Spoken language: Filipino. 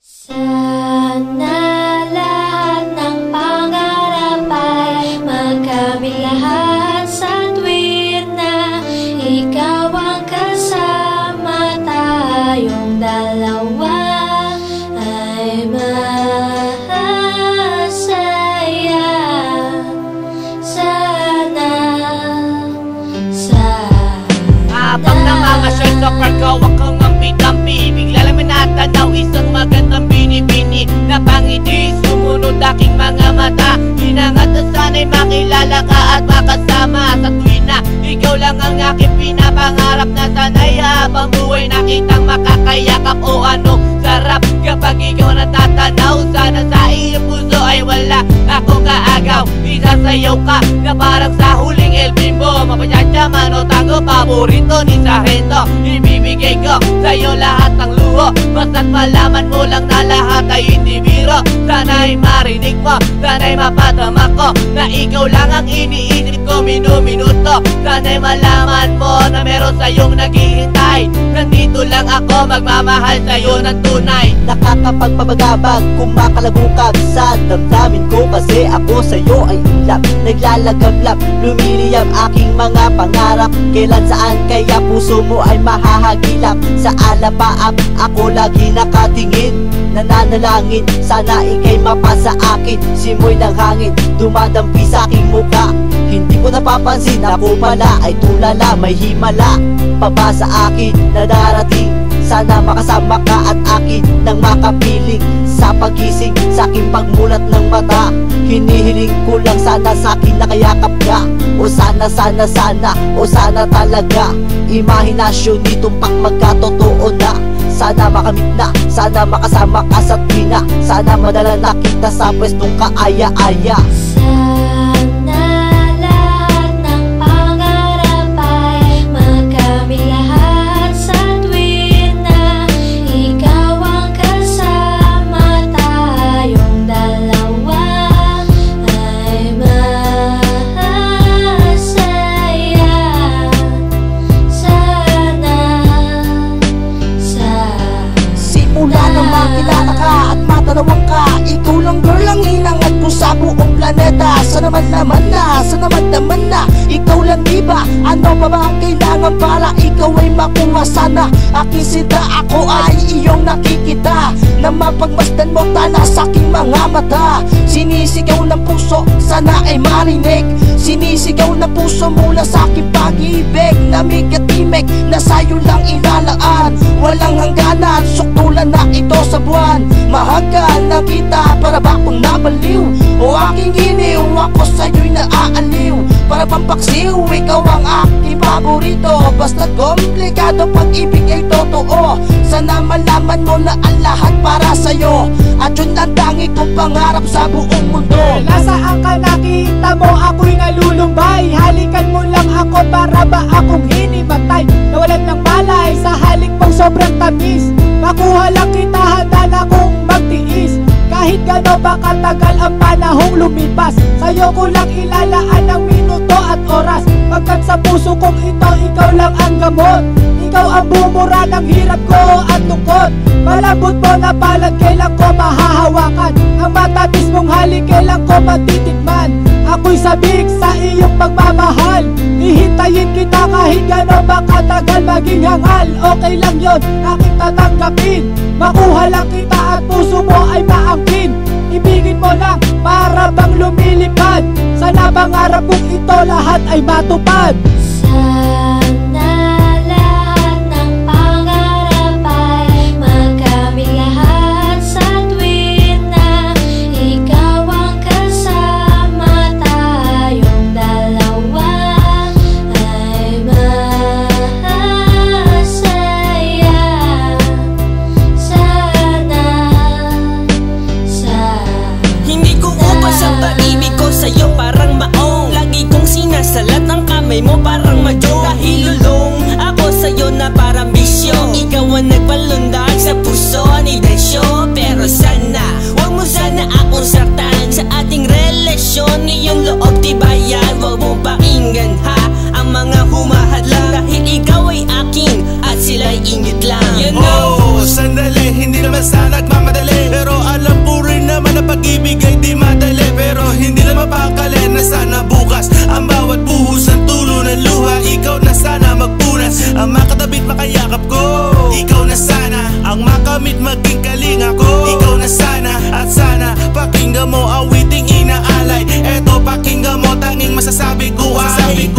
Sana lahat ng pangarap ay magkamit lahat sa tuwin na ikaw ang kasama, tayong dalawa ay masaya. Sana habang nangangasyal sa parkaw akong ampi-tampi, bigla lang may natanaw isang magandang bini-bini na pangiti, sumunod aking mga mata. Hinangat na sana'y makilala ka at makasama sa tuwin na ikaw lang ang aking pinapangarap, na sana'y habang buhay nakitang makakayakap. O anong sarap kapag ikaw natatanaw, sana sa iyong puso ay wala akong kaagaw. Isasayaw ka na parang sa huling El Bimbo, mapachachyaman o tango, paborito ni Sargento. Ibibigay ko sa'yo lahat ng luho, basta't malaman mo lang na lahat ay hindi biro. Sana'y marinig mo, sana'y mapatama ko na ikaw lang ang iniisip ko minuminuto. Sana'y malaman mo na meron sa'yong naghihintay, nandito lang ako magmamahal sa'yo ng tunay. Nakakapagpabagabag, kumakalagukag sa damdamin ko, kasi ako sa'yo ay ulap, naglalagablap, lumiliyab aking mga pangarap. Kailan saan kaya puso mo ay mahahagilap? Sa alapaap ako lagi nakatingin, nananalangin sana ika'y mapasa akin. Simoy ng hangin dumadampi sa aking muka, hindi ko napapansin ako pala ay tulala, may himala pa ba sa akin na darating? Sana makasama ka at akin nang makapiling sa pagising, sa aking pagmulat ng mata. Hinihiling ko lang sana sa akin nakayakap ka, o sana o sana talaga. Imahinasyon nitumpak magkatotoo na, sana makamit na, sana makasama ka sa tuwina, sana madala na kita sa pwestong kaaya-aya. sana lahat ng pangarap ay magkamit lahat sa tuwin na ikaw ang kasama, tayong dalawa ay masaya. Simula nang makilala ka at matanawang ka, ikaw lang girl ang hinangat ko sa buong planeta. Sana naman na ikaw lang, diba? Ano pa ba ang kailangan para ikaw ay makuha? Sana aking sinta, ako ay iyong nakikita, na mapagmasdan mo tala sa aking mga mata. Sinisigaw ng puso, sana ay marinig, sinisigaw ng puso mula sa aking pag-ibig. Namig at timig na sa'yo lang ilalaan, walang hangganan, suktulan na ito sa buwan. Mahagkan na kita, para ba akong nabaliw? O aking iniw, ako sa'yo'y naaaliw. Para pampaksiw, ikaw ang aking paborito. Basta't komplikado, pag-ibig ay totoo. Sana malaman mo na ang lahat para sa'yo, at yun ang tangi kong pangarap sa buong mundo. Nasaan ka, nakita mo ako'y nalulumbay? Halikan mo lang ako, para ba akong hinimatay? Nawalan ng malay sa halik mong sobrang tamis. Makuha lang kita, handa na kong magtiis. Kahit gano'n ba katagal ang panahong lumipas, sa'yo ko lang ilalaan ang minuto at oras. Pagkat sa puso kong ito, ikaw lang ang gamot. Ikaw ang bumura ng hirap ko at lungkot. Malambot mo na palad, kailan ko mahahawakan? Ang matamis mong halik, kailan ko matitikman? Ako'y sabik sa iyong pagmamahal, hihintayin kita kahit gano'n ba katagal. Maging hangal, okay lang yun, aking tatanggapin. Makuha lang kita at puso mo ay maangkin. Ibigin mo lang, para bang lumilipad. Sana pangarap kong ito lahat ay matupad. Sana lahat ng pangarap ay magkamit lahat sa tuwin na ikaw ang kasama, tayong dalawa ay masaya. Hindi ko upas ang pag-ibig ko sa'yo, parang maong lagi kong sinasalat ng kamay mo, parang oras. Ang bawat buhos ng tulo ng luha, ikaw na sana magpunas. Ang makatabit makayakap ko, ikaw na sana. Ang makamit maging kalinga ko, ikaw na sana. At sana pakinggan mo awiting inaalay. Eto pakinggan mo, tanging masasabi ko ay